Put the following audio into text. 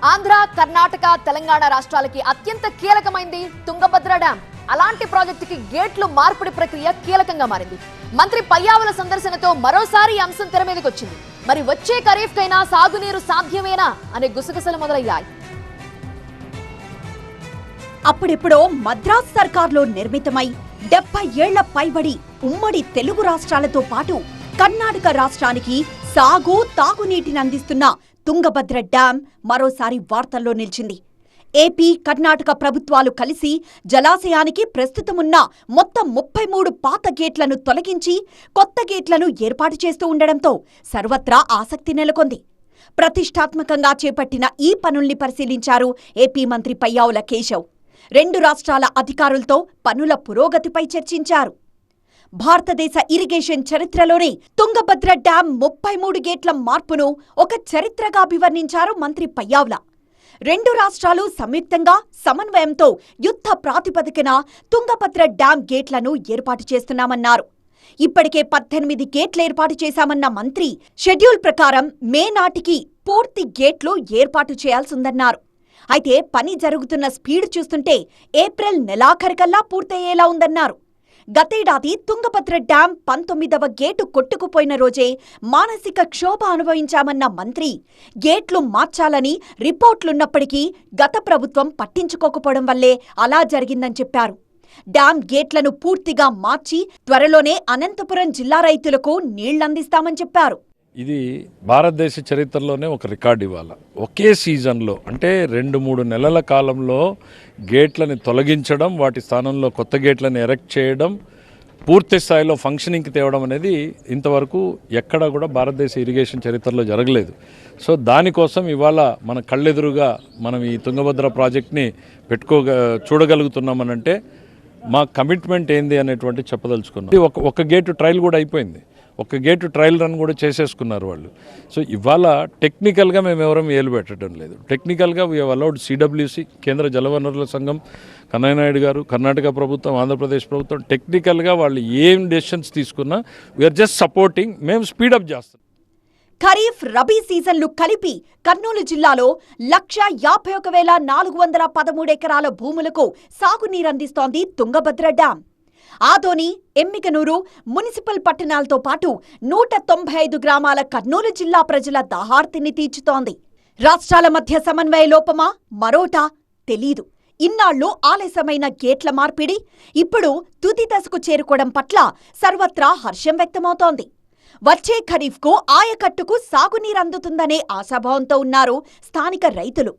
ఆంధ్ర, కర్ణాటక, తెలంగాణ రాష్ట్రాలకి అత్యంత కీలకమైంది తుంగభద్ర డ్యాం. అలాంటి ప్రాజెక్టుకి గేట్లు మార్పిడి ప్రక్రియ కీలకంగా మారింది. మంత్రి పయ్యావుల సందర్శనతో మరోసారి ఈ అంశం తెర మీదకి వచ్చింది. మరి వచ్చే ఖరీఫ్కైనా సాగునీరు సాధ్యమేనా అనే గుసగుసలు మొదలయ్యాయి. అప్పుడెప్పుడో మద్రాస్ సర్కార్లో నిర్మితమై 70 ఏళ్ల పైబడి ఉమ్మడి తెలుగు రాష్ట్రాలతో పాటు కర్ణాటక రాష్ట్రానికి సాగు, తాగునీటిని అందిస్తున్న తుంగభద్ర డ్యాం మరోసారి వార్తల్లో నిలిచింది. ఏపీ, కర్ణాటక ప్రభుత్వాలు కలిసి జలాశయానికి ప్రస్తుతమున్న మొత్తం 33 పాత గేట్లను తొలగించి కొత్త గేట్లను ఏర్పాటు చేస్తూ ఉండడంతో సర్వత్రా ఆసక్తి నెలకొంది. ప్రతిష్టాత్మకంగా చేపట్టిన ఈ పనుల్ని పరిశీలించారు ఏపీ మంత్రి పయ్యావుల కేశవ్. 2 రాష్ట్రాల అధికారులతో పనుల పురోగతిపై చర్చించారు. భారతదేశ ఇరిగేషన్ చరిత్రలోనే తుంగభద్ర డ్యాం 33 గేట్ల మార్పును ఒక చరిత్రగా అభివర్ణించారు మంత్రి పయ్యావుల. 2 రాష్ట్రాలు సంయుక్తంగా సమన్వయంతో యుద్ధ ప్రాతిపదికన తుంగభద్ర డ్యాం గేట్లను ఏర్పాటు చేస్తున్నామన్నారు. ఇప్పటికే 18 గేట్లు ఏర్పాటు చేశామన్న మంత్రి షెడ్యూల్ ప్రకారం మే నాటికి పూర్తి గేట్లు ఏర్పాటు చేయాల్సిందన్నారు. అయితే పని జరుగుతున్న స్పీడ్ చూస్తుంటే ఏప్రిల్ నెలాఖరికల్లా పూర్తయ్యేలా ఉందన్నారు. గతేడాది తుంగభద్ర డ్యాం 19వ గేటు కొట్టుకుపోయిన రోజే మానసిక క్షోభ అనుభవించామన్న మంత్రి గేట్లు మార్చాలని రిపోర్ట్లున్నప్పటికీ గత ప్రభుత్వం పట్టించుకోకపోవడం వల్లే అలా జరిగిందని చెప్పారు. డ్యాం గేట్లను పూర్తిగా మార్చి త్వరలోనే అనంతపురం జిల్లా రైతులకు నీళ్లందిస్తామని చెప్పారు. ఇది భారతదేశ చరిత్రలోనే ఒక రికార్డు ఇవ్వాలి. ఒకే సీజన్లో అంటే 2-3 నెలల కాలంలో గేట్లని తొలగించడం, వాటి స్థానంలో కొత్త గేట్లను ఎరెక్ట్ చేయడం, పూర్తి స్థాయిలో ఫంక్షనింగ్కి తేవడం అనేది ఇంతవరకు ఎక్కడా కూడా భారతదేశ ఇరిగేషన్ చరిత్రలో జరగలేదు. సో దానికోసం ఇవాళ మన కళ్ళెదురుగా మనం ఈ తుంగభద్ర ప్రాజెక్ట్ని చూడగలుగుతున్నామనంటే మా కమిట్మెంట్ ఏంది అనేటువంటి చెప్పదలుచుకున్నాం. ఒక గేటు ట్రయల్ కూడా అయిపోయింది. ఒక గేటు ట్రయల్ రన్ కూడా చేసేసుకున్నారు వాళ్ళు. సో ఇవాళ టెక్నికల్గా మేము ఎవరం ఏలు పెట్టడం లేదు. టెక్నికల్గా వీ హ్యావ్ అలౌడ్ సిడబ్ల్యూసి, కేంద్ర జలవనరుల సంఘం, కన్నయ్య నాయుడు గారు, కర్ణాటక ప్రభుత్వం, ఆంధ్రప్రదేశ్ ప్రభుత్వం టెక్నికల్గా వాళ్ళు ఏం డెసిషన్స్ తీసుకున్నా వీఆర్ జస్ట్ సపోర్టింగ్. మేము స్పీడప్ చేస్తాం. ఖరీఫ్, రబీ సీజన్లు కలిపి కర్నూలు జిల్లాలో 1,51,413 ఎకరాల భూములకు సాగునీరందిస్తోంది తుంగభద్ర డ్యాం. ఆదోని, ఎమ్మిగనూరు మున్సిపల్ పట్టణాలతో పాటు 195 గ్రామాల కర్నూలు జిల్లా ప్రజల దాహార్తిని తీర్చుతోంది. రాష్ట్రాల మధ్య సమన్వయ లోపమా మరోటా తెలీదు. ఇన్నాళ్లు ఆలస్యమైన గేట్ల మార్పిడి ఇప్పుడు తుది దశకు చేరుకోవడం పట్ల సర్వత్రా హర్షం వ్యక్తమవుతోంది. వచ్చే ఖరీఫ్కు ఆయకట్టుకు సాగునీరందుతుందనే ఆశాభావంతో ఉన్నారు స్థానిక రైతులు.